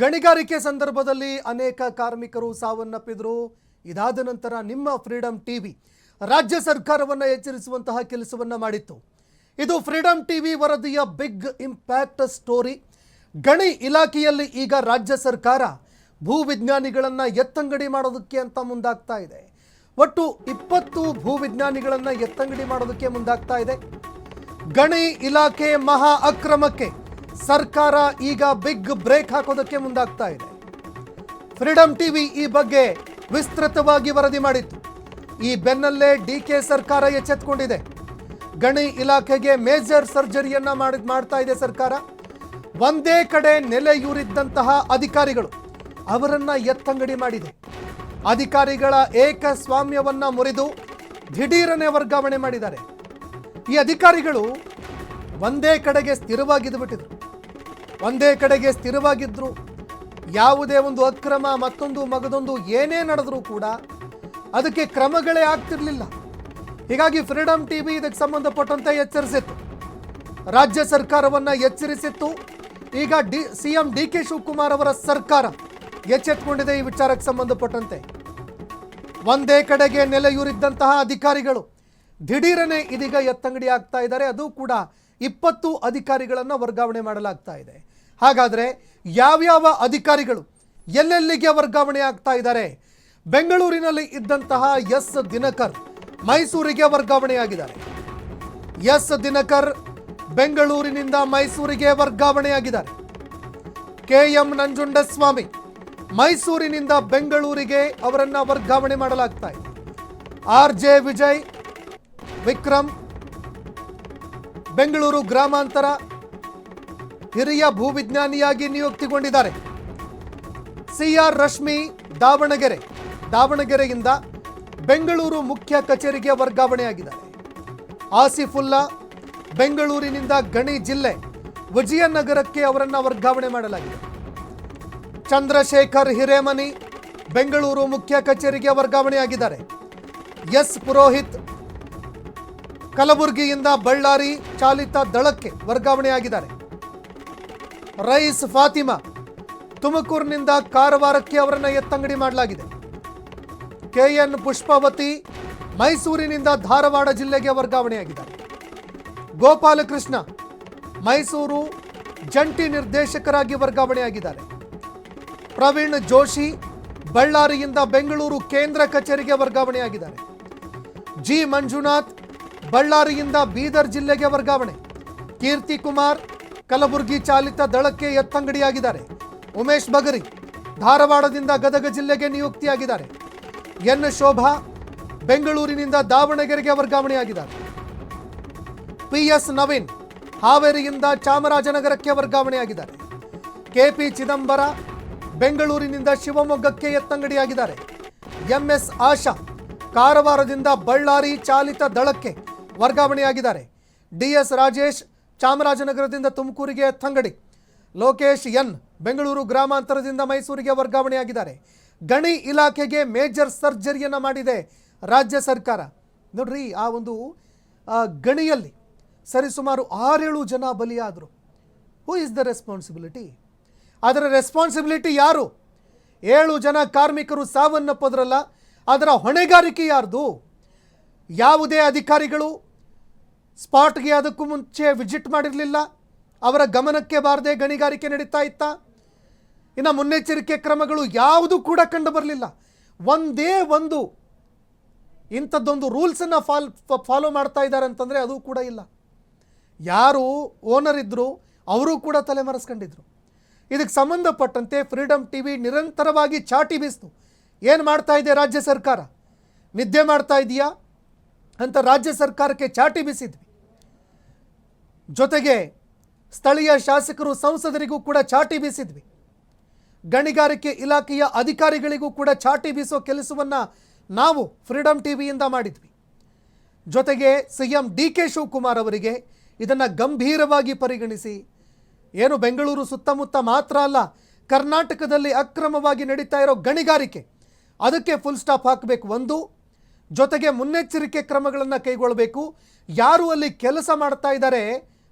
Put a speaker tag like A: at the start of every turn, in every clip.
A: ಗಣಿಗಾರಿಕೆ ಸಂದರ್ಭದಲ್ಲಿ ಅನೇಕ ಕಾರ್ಮಿಕರು ಸಾವನ್ನಪ್ಪಿದ್ರು. ಇದಾದ ನಂತರ ನಿಮ್ಮ ಫ್ರೀಡಂ ಟಿವಿ ರಾಜ್ಯ ಸರ್ಕಾರವನ್ನು ಎಚ್ಚರಿಸುವಂತಹ ಕೆಲಸವನ್ನ ಮಾಡಿತ್ತು. ಇದು ಫ್ರೀಡಂ ಟಿವಿ ವರದಿಯ ಬಿಗ್ ಇಂಪ್ಯಾಕ್ಟ್ ಸ್ಟೋರಿ. ಗಣಿ ಇಲಾಖೆಯಲ್ಲಿ ಈಗ ರಾಜ್ಯ ಸರ್ಕಾರ ಭೂವಿಜ್ಞಾನಿಗಳನ್ನ ಎತ್ತಂಗಡಿ ಮಾಡೋದಕ್ಕೆ ಅಂತ ಮುಂದಾಗ್ತಾ ಇದೆ. ಒಟ್ಟು 20 ಭೂವಿಜ್ಞಾನಿಗಳನ್ನ ಎತ್ತಂಗಡಿ ಮಾಡೋದಕ್ಕೆ ಮುಂದಾಗ್ತಾ ಇದೆ. ಗಣಿ ಇಲಾಖೆ ಮಹಾ ಅಕ್ರಮಕ್ಕೆ ಸರ್ಕಾರ ಈಗ ಬಿಗ್ ಬ್ರೇಕ್ ಹಾಕೋದಕ್ಕೆ ಮುಂದಾಗ್ತಾ ಇದೆ. ಫ್ರೀಡಂ ಟಿವಿ ಈ ಬಗ್ಗೆ ವಿಸ್ತೃತವಾಗಿ ವರದಿ ಮಾಡಿತ್ತು. ಈ ಬೆನ್ನಲ್ಲೇ ಡಿಕೆ ಸರ್ಕಾರ ಎಚ್ಚೆತ್ತುಕೊಂಡಿದೆ. ಗಣಿ ಇಲಾಖೆಗೆ ಮೇಜರ್ ಸರ್ಜರಿಯನ್ನ ಮಾಡ್ತಾ ಇದೆ ಸರ್ಕಾರ. ಒಂದೇ ಕಡೆ ನೆಲೆಯೂರಿದ್ದಂತಹ ಅಧಿಕಾರಿಗಳು ಅವರನ್ನ ಎತ್ತಂಗಡಿ ಮಾಡಿದೆ. ಅಧಿಕಾರಿಗಳ ಏಕಸ್ವಾಮ್ಯವನ್ನ ಮುರಿದು ದಿಢೀರನೆ ವರ್ಗಾವಣೆ ಮಾಡಿದ್ದಾರೆ. ಈ ಅಧಿಕಾರಿಗಳು ಒಂದೇ ಕಡೆಗೆ ಸ್ಥಿರವಾಗಿದ್ದು ಒಂದೇ ಕಡೆಗೆ ಸ್ಥಿರವಾಗಿದ್ರು. ಯಾವುದೇ ಒಂದು ಅಕ್ರಮ ಮತ್ತೊಂದು ಮಗದೊಂದು ಏನೇ ನಡೆದರೂ ಕೂಡ ಅದಕ್ಕೆ ಕ್ರಮಗಳೇ ಆಗ್ತಿರ್ಲಿಲ್ಲ. ಹೀಗಾಗಿ ಫ್ರೀಡಂ ಟಿವಿ ಇದಕ್ಕೆ ಸಂಬಂಧಪಟ್ಟಂತೆ ಎಚ್ಚರಿಸಿತ್ತು, ರಾಜ್ಯ ಸರ್ಕಾರವನ್ನ ಎಚ್ಚರಿಸಿತ್ತು. ಈಗ ಸಿಎಂ ಡಿಕೆ ಶಿವಕುಮಾರ್ ಅವರ ಸರ್ಕಾರ ಎಚ್ಚೆತ್ತುಕೊಂಡಿದೆ. ಈ ವಿಚಾರಕ್ಕೆ ಸಂಬಂಧಪಟ್ಟಂತೆ ಒಂದೇ ಕಡೆಗೆ ನೆಲೆಯೂರಿದ್ದಂತಹ ಅಧಿಕಾರಿಗಳು ದಿಢೀರನೆ ಇದೀಗ ಎತ್ತಂಗಡಿ ಆಗ್ತಾ ಇದ್ದಾರೆ. ಅದು ಕೂಡ 20 ಅಧಿಕಾರಿಗಳನ್ನು ವರ್ಗಾವಣೆ ಮಾಡಲಾಗ್ತಾ ಇದೆ. ಹಾಗಾದರೆ ಯಾವ್ಯಾವ ಅಧಿಕಾರಿಗಳು ಎಲ್ಲೆಲ್ಲಿಗೆ ವರ್ಗಾವಣೆ ಆಗ್ತಾ ಇದ್ದಾರೆ? ಬೆಂಗಳೂರಿನಲ್ಲಿ ಇದ್ದಂತಹ ಎಸ್ ದಿನಕರ್ ಮೈಸೂರಿಗೆ ವರ್ಗಾವಣೆಯಾಗಿದ್ದಾರೆ. ಎಸ್ ದಿನಕರ್ ಬೆಂಗಳೂರಿನಿಂದ ಮೈಸೂರಿಗೆ ವರ್ಗಾವಣೆಯಾಗಿದ್ದಾರೆ. KM ನಂಜುಂಡಸ್ವಾಮಿ ಮೈಸೂರಿನಿಂದ ಬೆಂಗಳೂರಿಗೆ ಅವರನ್ನ ವರ್ಗಾವಣೆ ಮಾಡಲಾಗ್ತಾ ಇದೆ. RJ ವಿಜಯ್ ವಿಕ್ರಮ್ ಬೆಂಗಳೂರು ಗ್ರಾಮಾಂತರ ಹಿರಿಯ ಭೂವಿಜ್ಞಾನಿಯಾಗಿ ನಿಯುಕ್ತಿಗೊಂಡಿದ್ದಾರೆ. CR ರಶ್ಮಿ ದಾವಣಗೆರೆಯಿಂದ ಬೆಂಗಳೂರು ಮುಖ್ಯ ಕಚೇರಿಗೆ ವರ್ಗಾವಣೆಯಾಗಿದ್ದಾರೆ. ಆಸಿಫುಲ್ಲಾ ಬೆಂಗಳೂರಿನಿಂದ ಗಣಿ ಜಿಲ್ಲೆ ವಿಜಯನಗರಕ್ಕೆ ಅವರನ್ನು ವರ್ಗಾವಣೆ ಮಾಡಲಾಗಿದೆ. ಚಂದ್ರಶೇಖರ್ ಹಿರೇಮನಿ ಬೆಂಗಳೂರು ಮುಖ್ಯ ಕಚೇರಿಗೆ ವರ್ಗಾವಣೆಯಾಗಿದ್ದಾರೆ. ಎಸ್ ಪುರೋಹಿತ್ ಕಲಬುರಗಿಯಿಂದ ಬಳ್ಳಾರಿ ಚಾಲಿತ ದಳಕ್ಕೆ ವರ್ಗಾವಣೆಯಾಗಿದ್ದಾರೆ. ರೈಸ್ ಫಾತಿಮಾ ತುಮಕೂರಿನಿಂದ ಕಾರವಾರಕ್ಕೆ ಅವರನ್ನು ಎತ್ತಂಗಡಿ ಮಾಡಲಾಗಿದೆ. KN ಪುಷ್ಪವತಿ ಮೈಸೂರಿನಿಂದ ಧಾರವಾಡ ಜಿಲ್ಲೆಗೆ ವರ್ಗಾವಣೆಯಾಗಿದ್ದಾರೆ. ಗೋಪಾಲಕೃಷ್ಣ ಮೈಸೂರು ಜಂಟಿ ನಿರ್ದೇಶಕರಾಗಿ ವರ್ಗಾವಣೆಯಾಗಿದ್ದಾರೆ. ಪ್ರವೀಣ್ ಜೋಶಿ ಬಳ್ಳಾರಿಯಿಂದ ಬೆಂಗಳೂರು ಕೇಂದ್ರ ಕಚೇರಿಗೆ ವರ್ಗಾವಣೆಯಾಗಿದ್ದಾರೆ. G ಮಂಜುನಾಥ್ ಬಳ್ಳಾರಿಯಿಂದ ಬೀದರ್ ಜಿಲ್ಲೆಗೆ ವರ್ಗಾವಣೆ. ಕೀರ್ತಿ ಕುಮಾರ್ ಕಲಬುರಗಿ ಚಾಲಿತ ದಳಕ್ಕೆ ಎತ್ತಂಗಡಿಯಾಗಿದ್ದಾರೆ. ಉಮೇಶ್ ಬಗರಿ ಧಾರವಾಡದಿಂದ ಗದಗ ಜಿಲ್ಲೆಗೆ ನಿಯುಕ್ತಿಯಾಗಿದ್ದಾರೆ. N ಶೋಭಾ ಬೆಂಗಳೂರಿನಿಂದ ದಾವಣಗೆರೆಗೆ ವರ್ಗಾವಣೆಯಾಗಿದ್ದಾರೆ. PS ನವೀನ್ ಹಾವೇರಿಯಿಂದ ಚಾಮರಾಜನಗರಕ್ಕೆ ವರ್ಗಾವಣೆಯಾಗಿದ್ದಾರೆ. KP ಚಿದಂಬರ ಬೆಂಗಳೂರಿನಿಂದ ಶಿವಮೊಗ್ಗಕ್ಕೆ ಎತ್ತಂಗಡಿಯಾಗಿದ್ದಾರೆ. MS ಆಶಾ ಕಾರವಾರದಿಂದ ಬಳ್ಳಾರಿ ಚಾಲಿತ ದಳಕ್ಕೆ ವರ್ಗಾವಣೆಯಾಗಿದ್ದಾರೆ. DS ರಾಜೇಶ್ ಚಾಮರಾಜನಗರದಿಂದ ತುಮಕೂರಿಗೆ ಎತ್ತಂಗಡಿ. ಲೋಕೇಶ್ N ಬೆಂಗಳೂರು ಗ್ರಾಮಾಂತರದಿಂದ ಮೈಸೂರಿಗೆ ವರ್ಗಾವಣೆಯಾಗಿದ್ದಾರೆ. ಗಣಿ ಇಲಾಖೆಗೆ ಮೇಜರ್ ಸರ್ಜರಿಯನ್ನು ಮಾಡಿದೆ ರಾಜ್ಯ ಸರ್ಕಾರ. ನೋಡ್ರಿ, ಆ ಒಂದು ಗಣಿಯಲ್ಲಿ ಸರಿಸುಮಾರು 6-7 ಜನ ಬಲಿಯಾದರು. Who is the responsibility? ಅದರ ರೆಸ್ಪಾನ್ಸಿಬಿಲಿಟಿ ಯಾರು? 7 ಜನ ಕಾರ್ಮಿಕರು ಸಾವನ್ನಪ್ಪದ್ರಲ್ಲ, ಅದರ ಹೊಣೆಗಾರಿಕೆ ಯಾರ್ದು? ಯಾವುದೇ ಅಧಿಕಾರಿಗಳು ಸ್ಪಾಟ್ಗೆ ಅದಕ್ಕೂ ಮುಂಚೆ ವಿಸಿಟ್ ಮಾಡಿರಲಿಲ್ಲ, ಅವರ ಗಮನಕ್ಕೆ ಬಾರದೆ ಗಣಿಗಾರಿಕೆ ನಡೀತಾ ಇತ್ತಾ? ಇನ್ನು ಮುನ್ನೆಚ್ಚರಿಕೆ ಕ್ರಮಗಳು ಯಾವುದೂ ಕೂಡ ಕಂಡು ಬರಲಿಲ್ಲ. ಒಂದೇ ಒಂದು ಇಂಥದ್ದೊಂದು ರೂಲ್ಸನ್ನು ಫಾಲೋ ಮಾಡ್ತಾ ಇದ್ದಾರೆ ಅಂತಂದರೆ ಅದು ಕೂಡ ಇಲ್ಲ. ಯಾರು ಓನರ್ ಇದ್ದರು ಅವರು ಕೂಡ ತಲೆಮರೆಸ್ಕೊಂಡಿದ್ರು. ಇದಕ್ಕೆ ಸಂಬಂಧಪಟ್ಟಂತೆ ಫ್ರೀಡಂ ಟಿವಿ ನಿರಂತರವಾಗಿ ಚಾಟಿ ಬೀಸ್ತು. ಏನು ಮಾಡ್ತಾ ಇದೆ ರಾಜ್ಯ ಸರ್ಕಾರ? ನಿದ್ದೆ ಮಾಡ್ತಾ ಇದೆಯಾ ಅಂತ ರಾಜ್ಯ ಸರ್ಕಾರಕ್ಕೆ ಚಾಟಿ ಬೀಸಿದ್ವಿ. ಜೊತೆಗೆ ಸ್ಥಳೀಯ ಶಾಸಕರು ಸಂಸದರಿಗೂ ಕೂಡ ಚಾಟಿ ಬೀಸಿದ್ವಿ. ಗಣಿಗಾರಿಕೆ ಇಲಾಖೆಯ ಅಧಿಕಾರಿಗಳಿಗೂ ಕೂಡ ಚಾಟಿ ಬೀಸೋ ಕೆಲಸವನ್ನು ನಾವು ಫ್ರೀಡಂ ಟಿವಿಯಿಂದ ಮಾಡಿದ್ವಿ. ಜೊತೆಗೆ CM ಡಿಕೆ ಶಿವಕುಮಾರ್ ಅವರಿಗೆ ಇದನ್ನು ಗಂಭೀರವಾಗಿ ಪರಿಗಣಿಸಿ, ಏನು ಬೆಂಗಳೂರು ಸುತ್ತಮುತ್ತ ಮಾತ್ರ ಅಲ್ಲ, ಕರ್ನಾಟಕದಲ್ಲಿ ಅಕ್ರಮವಾಗಿ ನಡೀತಾ ಇರೋ ಗಣಿಗಾರಿಕೆ ಅದಕ್ಕೆ ಫುಲ್ ಸ್ಟಾಪ್ ಹಾಕಬೇಕು. ಒಂದು ಜೊತೆಗೆ ಮುನ್ನೆಚ್ಚರಿಕೆ ಕ್ರಮಗಳನ್ನು ಕೈಗೊಳ್ಳಬೇಕು. ಯಾರು ಅಲ್ಲಿ ಕೆಲಸ ಮಾಡ್ತಾ ಇದ್ದಾರೆ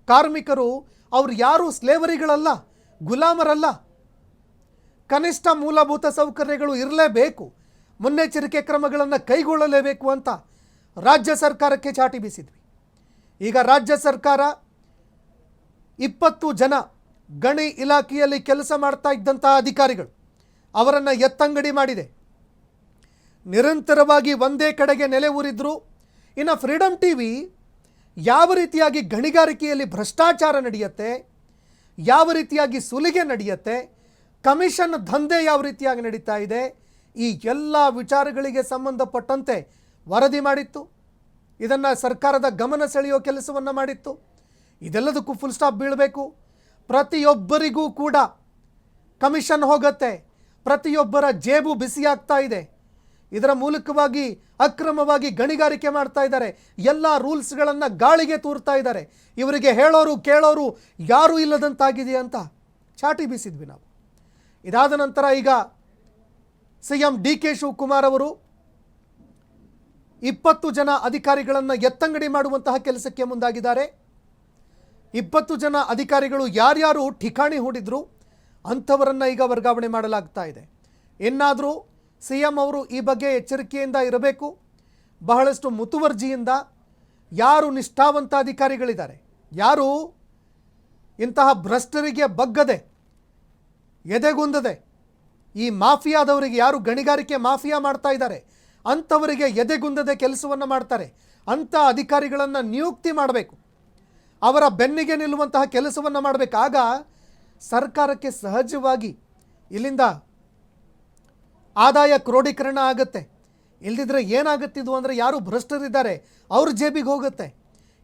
A: ಕಾರ್ಮಿಕರು, ಅವ್ರು ಯಾರು ಸ್ಲೇವರಿಗಳಲ್ಲ, ಗುಲಾಮರಲ್ಲ. ಕನಿಷ್ಠ ಮೂಲಭೂತ ಸೌಕರ್ಯಗಳು ಇರಲೇಬೇಕು, ಮುನ್ನೆಚ್ಚರಿಕೆ ಕ್ರಮಗಳನ್ನು ಕೈಗೊಳ್ಳಲೇಬೇಕು ಅಂತ ರಾಜ್ಯ ಸರ್ಕಾರಕ್ಕೆ ಚಾಟಿ ಬೀಸಿದ್ವಿ. ಈಗ ರಾಜ್ಯ ಸರ್ಕಾರ 20 ಜನ ಗಣಿ ಇಲಾಖೆಯಲ್ಲಿ ಕೆಲಸ ಮಾಡ್ತಾ ಇದ್ದಂತಹ ಅಧಿಕಾರಿಗಳು ಅವರನ್ನು ಎತ್ತಂಗಡಿ ಮಾಡಿದೆ. ನಿರಂತರವಾಗಿ ಒಂದೇ ಕಡೆಗೆ ನೆಲೆ ಊರಿದ್ರು. ಇನ್ನು ಫ್ರೀಡಮ್ ಟಿವಿ ಯಾವ ರೀತಿಯಾಗಿ ಗಣಿಗಾರಿಕೆಯಲ್ಲಿ ಭ್ರಷ್ಟಾಚಾರ ನಡೆಯುತ್ತೆ, ಯಾವ ರೀತಿಯಾಗಿ ಸುಲಿಗೆ ನಡೆಯುತ್ತೆ, ಕಮಿಷನ್ ದಂಧೆ ಯಾವ ರೀತಿಯಾಗಿ ನಡೀತಾ ಇದೆ, ಈ ಎಲ್ಲ ವಿಚಾರಗಳಿಗೆ ಸಂಬಂಧಪಟ್ಟಂತೆ ವರದಿ ಮಾಡಿತ್ತು. ಇದನ್ನು ಸರ್ಕಾರದ ಗಮನ ಸೆಳೆಯೋ ಕೆಲಸವನ್ನು ಮಾಡಿತ್ತು. ಇದೆಲ್ಲದಕ್ಕೂ ಫುಲ್ ಸ್ಟಾಪ್ ಬೀಳಬೇಕು. ಪ್ರತಿಯೊಬ್ಬರಿಗೂ ಕೂಡ ಕಮಿಷನ್ ಹೋಗುತ್ತೆ, ಪ್ರತಿಯೊಬ್ಬರ ಜೇಬು ಬಿಸಿಯಾಗ್ತಾ ಇದೆ. ಇದರ ಮೂಲಕವಾಗಿ ಅಕ್ರಮವಾಗಿ ಗಣಿಗಾರಿಕೆ ಮಾಡ್ತಾ ಇದ್ದಾರೆ. ಎಲ್ಲ ರೂಲ್ಸ್ಗಳನ್ನು ಗಾಳಿಗೆ ತೂರ್ತಾ ಇದ್ದಾರೆ. ಇವರಿಗೆ ಹೇಳೋರು ಕೇಳೋರು ಯಾರೂ ಇಲ್ಲದಂತಾಗಿದೆ ಅಂತ ಚಾಟಿ ಬೀಸಿದ್ವಿ ನಾವು. ಇದಾದ ನಂತರ ಈಗ CM DK ಶಿವಕುಮಾರ್ ಅವರು 20 ಜನ ಅಧಿಕಾರಿಗಳನ್ನು ಎತ್ತಂಗಡಿ ಮಾಡುವಂತಹ ಕೆಲಸಕ್ಕೆ ಮುಂದಾಗಿದ್ದಾರೆ. 20 ಜನ ಅಧಿಕಾರಿಗಳು ಯಾರ್ಯಾರು ಠಿಕಾಣಿ ಹೂಡಿದ್ರು ಅಂಥವರನ್ನು ಈಗ ವರ್ಗಾವಣೆ ಮಾಡಲಾಗ್ತಾ ಇದೆ. ಇನ್ನಾದರೂ CM ಅವರು ಈ ಬಗ್ಗೆ ಎಚ್ಚರಿಕೆಯಿಂದ ಇರಬೇಕು. ಬಹಳಷ್ಟು ಮುತುವರ್ಜಿಯಿಂದ ಯಾರು ನಿಷ್ಠಾವಂತ ಅಧಿಕಾರಿಗಳಿದ್ದಾರೆ, ಯಾರು ಇಂತಹ ಭ್ರಷ್ಟರಿಗೆ ಬಗ್ಗದೆ ಎದೆಗುಂದದೆ ಈ ಮಾಫಿಯಾದವರಿಗೆ, ಯಾರು ಗಣಿಗಾರಿಕೆ ಮಾಫಿಯಾ ಮಾಡ್ತಾ ಇದ್ದಾರೆ ಅಂಥವರಿಗೆ ಎದೆಗುಂದದೆ ಕೆಲಸವನ್ನು ಮಾಡ್ತಾರೆ ಅಂಥ ಅಧಿಕಾರಿಗಳನ್ನು ನಿಯುಕ್ತಿ ಮಾಡಬೇಕು. ಅವರ ಬೆನ್ನಿಗೆ ನಿಲ್ಲುವಂತಹ ಕೆಲಸವನ್ನು ಮಾಡಬೇಕು. ಆಗ ಸರ್ಕಾರಕ್ಕೆ ಸಹಜವಾಗಿ ಇಲ್ಲಿಂದ ಆದಾಯ ಕ್ರೋಢೀಕರಣ ಆಗುತ್ತೆ. ಇಲ್ದಿದ್ರೆ ಏನಾಗುತ್ತಿದ್ದು ಅಂದರೆ ಯಾರು ಭ್ರಷ್ಟರಿದ್ದಾರೆ ಅವ್ರ ಜೇಬಿಗೆ ಹೋಗುತ್ತೆ.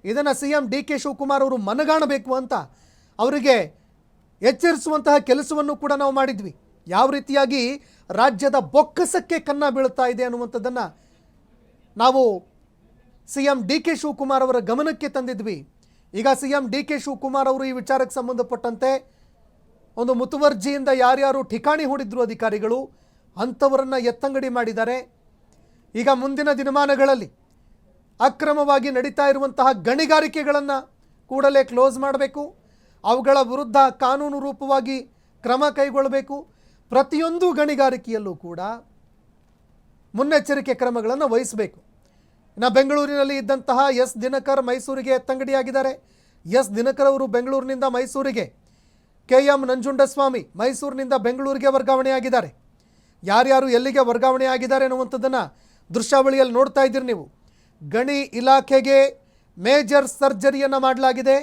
A: ಇದನ್ನು CM DK ಶಿವಕುಮಾರ್ ಅವರು ಮನಗಾಣಬೇಕು ಅಂತ ಅವರಿಗೆ ಎಚ್ಚರಿಸುವಂತಹ ಕೆಲಸವನ್ನು ಕೂಡ ನಾವು ಮಾಡಿದ್ವಿ. ಯಾವ ರೀತಿಯಾಗಿ ರಾಜ್ಯದ ಬೊಕ್ಕಸಕ್ಕೆ ಕನ್ನ ಬೀಳುತ್ತಾ ಇದೆ ಅನ್ನುವಂಥದ್ದನ್ನು ನಾವು CM DK ಶಿವಕುಮಾರ್ ಅವರ ಗಮನಕ್ಕೆ ತಂದಿದ್ವಿ. ಈಗ CM DK ಶಿವಕುಮಾರ್ ಅವರು ಈ ವಿಚಾರಕ್ಕೆ ಸಂಬಂಧಪಟ್ಟಂತೆ ಒಂದು ಮುತುವರ್ಜಿಯಿಂದ ಯಾರ್ಯಾರು ಠಿಕಾಣಿ ಹೂಡಿದ್ರು ಅಧಿಕಾರಿಗಳು ಅಂಥವರನ್ನು ಎತ್ತಂಗಡಿ ಮಾಡಿದ್ದಾರೆ. ಈಗ ಮುಂದಿನ ದಿನಮಾನಗಳಲ್ಲಿ ಅಕ್ರಮವಾಗಿ ನಡೀತಾ ಇರುವಂತಹ ಗಣಿಗಾರಿಕೆಗಳನ್ನು ಕೂಡಲೇ ಕ್ಲೋಸ್ ಮಾಡಬೇಕು. ಅವುಗಳ ವಿರುದ್ಧ ಕಾನೂನು ರೂಪವಾಗಿ ಕ್ರಮ ಕೈಗೊಳ್ಳಬೇಕು. ಪ್ರತಿಯೊಂದು ಗಣಿಗಾರಿಕೆಯಲ್ಲೂ ಕೂಡ ಮುನ್ನೆಚ್ಚರಿಕೆ ಕ್ರಮಗಳನ್ನು ವಹಿಸಬೇಕು. ಇನ್ನು ಬೆಂಗಳೂರಿನಲ್ಲಿ ಇದ್ದಂತಹ S ದಿನಕರ್ ಮೈಸೂರಿಗೆ ಎತ್ತಂಗಡಿಯಾಗಿದ್ದಾರೆ. S ದಿನಕರ್ ಅವರು ಬೆಂಗಳೂರಿನಿಂದ ಮೈಸೂರಿಗೆ, KM ನಂಜುಂಡಸ್ವಾಮಿ ಮೈಸೂರಿನಿಂದ ಬೆಂಗಳೂರಿಗೆ ವರ್ಗಾವಣೆಯಾಗಿದ್ದಾರೆ. ಯಾರ್ಯಾರು ಎಲ್ಲಿಗೆ ವರ್ಗಾವಣೆ ಆಗಿದ್ದಾರೆ ಅನ್ನುವಂಥದ್ದನ್ನು ದೃಶ್ಯಾವಳಿಯಲ್ಲಿ ನೋಡ್ತಾ ಇದ್ದೀರಿ ನೀವು. ಗಣಿ ಇಲಾಖೆಗೆ ಮೇಜರ್ ಸರ್ಜರಿಯನ್ನು ಮಾಡಲಾಗಿದೆ.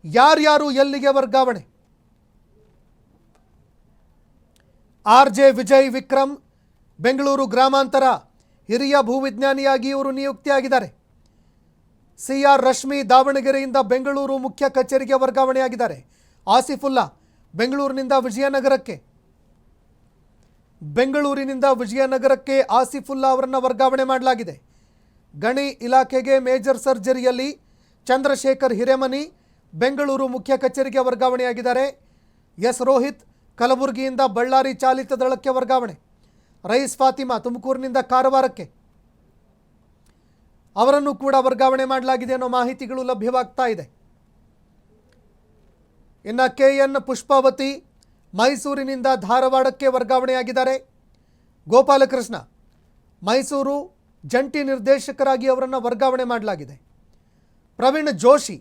A: ಯಾರ್ಯಾರು ಎಲ್ಲಿಗೆ ವರ್ಗಾವಣೆ? RJ ವಿಜಯ್ ವಿಕ್ರಮ್ ಬೆಂಗಳೂರು ಗ್ರಾಮಾಂತರ ಹಿರಿಯ ಭೂವಿಜ್ಞಾನಿಯಾಗಿ ಇವರು ನಿಯುಕ್ತಿಯಾಗಿದ್ದಾರೆ. CR ರಶ್ಮಿ ದಾವಣಗೆರೆಯಿಂದ ಬೆಂಗಳೂರು ಮುಖ್ಯ ಕಚೇರಿಗೆ ವರ್ಗಾವಣೆಯಾಗಿದ್ದಾರೆ. ಆಸಿಫುಲ್ಲಾ ಬೆಂಗಳೂರಿನಿಂದ ವಿಜಯನಗರಕ್ಕೆ ಆಸಿಫುಲ್ಲಾ ಅವರನ್ನು ವರ್ಗಾವಣೆ ಮಾಡಲಾಗಿದೆ. ಗಣಿ ಇಲಾಖೆಗೆ ಮೇಜರ್ ಸರ್ಜರಿಯಲ್ಲಿ ಚಂದ್ರಶೇಖರ್ ಹಿರೇಮನಿ ಬೆಂಗಳೂರು ಮುಖ್ಯ ಕಚೇರಿಗೆ ವರ್ಗಾವಣೆಯಾಗಿದ್ದಾರೆ. S ರೋಹಿತ್ ಕಲಬುರಗಿಯಿಂದ ಬಳ್ಳಾರಿ ಚಾಲಿತ ದಳಕ್ಕೆ ವರ್ಗಾವಣೆ. ರೈಸ್ ಫಾತಿಮಾ ತುಮಕೂರಿನಿಂದ ಕಾರವಾರಕ್ಕೆ, ಅವರನ್ನು ಕೂಡ ವರ್ಗಾವಣೆ ಮಾಡಲಾಗಿದೆ ಅನ್ನೋ ಮಾಹಿತಿಗಳು ಲಭ್ಯವಾಗ್ತಾ ಇದೆ. ಇನ್ನು KN ಪುಷ್ಪಾವತಿ ಮೈಸೂರಿನಿಂದ ಧಾರವಾಡಕ್ಕೆ ವರ್ಗಾವಣೆಯಾಗಿದ್ದಾರೆ. ಗೋಪಾಲಕೃಷ್ಣ ಮೈಸೂರು ಜಂಟಿ ನಿರ್ದೇಶಕರಾಗಿ ಅವರನ್ನು ವರ್ಗಾವಣೆ ಮಾಡಲಾಗಿದೆ. ಪ್ರವೀಣ್ ಜೋಶಿ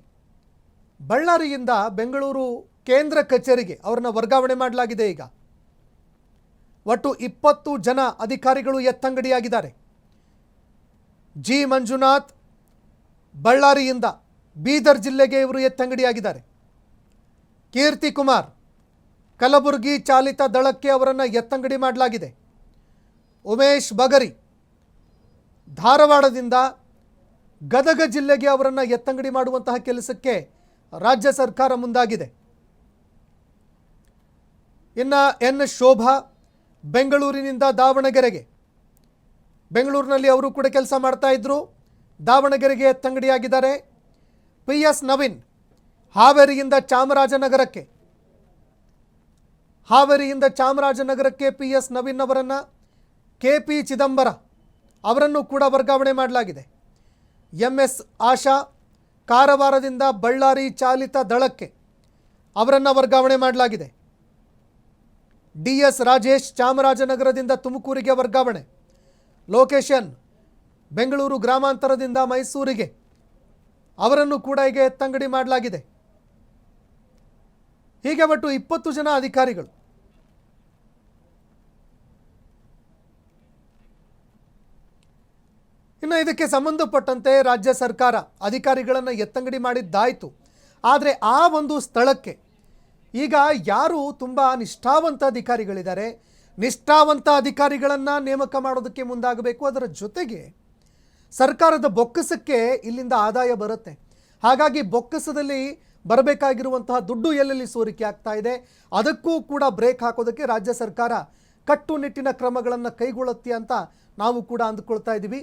A: ಬಳ್ಳಾರಿಯಿಂದ ಬೆಂಗಳೂರು ಕೇಂದ್ರ ಕಚೇರಿಗೆ ಅವರನ್ನು ವರ್ಗಾವಣೆ ಮಾಡಲಾಗಿದೆ. ಈಗ ಒಟ್ಟು 20 ಜನ ಅಧಿಕಾರಿಗಳು ಎತ್ತಂಗಡಿಯಾಗಿದ್ದಾರೆ. G ಮಂಜುನಾಥ್ ಬಳ್ಳಾರಿಯಿಂದ ಬೀದರ್ ಜಿಲ್ಲೆಗೆ ಇವರು ಎತ್ತಂಗಡಿಯಾಗಿದ್ದಾರೆ. ಕೀರ್ತಿ ಕುಮಾರ್ ಕಲಬುರಗಿ ಚಾಲಿತ ದಳಕ್ಕೆ ಅವರನ್ನು ಎತ್ತಂಗಡಿ ಮಾಡಲಾಗಿದೆ. ಉಮೇಶ್ ಬಗರಿ ಧಾರವಾಡದಿಂದ ಗದಗ ಜಿಲ್ಲೆಗೆ ಅವರನ್ನು ಎತ್ತಂಗಡಿ ಮಾಡುವಂತಹ ಕೆಲಸಕ್ಕೆ ರಾಜ್ಯ ಸರ್ಕಾರ ಮುಂದಾಗಿದೆ. ಇನ್ನು N ಶೋಭಾ ಬೆಂಗಳೂರಿನಿಂದ ದಾವಣಗೆರೆಗೆ, ಬೆಂಗಳೂರಿನಲ್ಲಿ ಅವರು ಕೂಡ ಕೆಲಸ ಮಾಡ್ತಾ ಇದ್ರು, ದಾವಣಗೆರೆಗೆ ಎತ್ತಂಗಡಿಯಾಗಿದ್ದಾರೆ. PS ನವೀನ್ ಹಾವೇರಿಯಿಂದ ಚಾಮರಾಜನಗರಕ್ಕೆ PS ನವೀನ್ ಅವರನ್ನು, KP ಚಿದಂಬರ ಅವರನ್ನು ಕೂಡ ವರ್ಗಾವಣೆ ಮಾಡಲಾಗಿದೆ. MS ಆಶಾ ಕಾರವಾರದಿಂದ ಬಳ್ಳಾರಿ ಚಾಲಿತ ದಳಕ್ಕೆ ಅವರನ್ನು ವರ್ಗಾವಣೆ ಮಾಡಲಾಗಿದೆ. DS ರಾಜೇಶ್ ಚಾಮರಾಜನಗರದಿಂದ ತುಮಕೂರಿಗೆ ವರ್ಗಾವಣೆ. ಲೊಕೇಶನ್ ಬೆಂಗಳೂರು ಗ್ರಾಮಾಂತರದಿಂದ ಮೈಸೂರಿಗೆ. ಅವರನ್ನು ಕೂಡ ಈಗ ಎತ್ತಂಗಡಿ ಮಾಡಲಾಗಿದೆ. ಹೀಗೆ ಒಟ್ಟು 20 ಜನ ಅಧಿಕಾರಿಗಳು. ಇನ್ನು ಇದಕ್ಕೆ ಸಂಬಂಧಪಟ್ಟಂತೆ ರಾಜ್ಯ ಸರ್ಕಾರ ಅಧಿಕಾರಿಗಳನ್ನು ಎತ್ತಂಗಡಿ ಮಾಡಿದ್ದಾಯಿತು. ಆದರೆ ಆ ಒಂದು ಸ್ಥಳಕ್ಕೆ ಈಗ ಯಾರು ತುಂಬ ನಿಷ್ಠಾವಂತ ಅಧಿಕಾರಿಗಳಿದ್ದಾರೆ, ನಿಷ್ಠಾವಂತ ಅಧಿಕಾರಿಗಳನ್ನು ನೇಮಕ ಮಾಡೋದಕ್ಕೆ ಮುಂದಾಗಬೇಕು. ಅದರ ಜೊತೆಗೆ ಸರ್ಕಾರದ ಬೊಕ್ಕಸಕ್ಕೆ ಇಲ್ಲಿಂದ ಆದಾಯ ಬರುತ್ತೆ. ಹಾಗಾಗಿ ಬೊಕ್ಕಸದಲ್ಲಿ ಬರಬೇಕಾಗಿರುವಂತಹ ದುಡ್ಡು ಎಲ್ಲೆಲ್ಲಿ ಸೋರಿಕೆ ಆಗ್ತಾ ಇದೆ, ಅದಕ್ಕೂ ಕೂಡ ಬ್ರೇಕ್ ಹಾಕೋದಕ್ಕೆ ರಾಜ್ಯ ಸರ್ಕಾರ ಕಟ್ಟುನಿಟ್ಟಿನ ಕ್ರಮಗಳನ್ನು ಕೈಗೊಳ್ಳುತ್ತೆ ಅಂತ ನಾವು ಕೂಡ ಅಂದುಕೊಳ್ತಾ ಇದ್ದೀವಿ.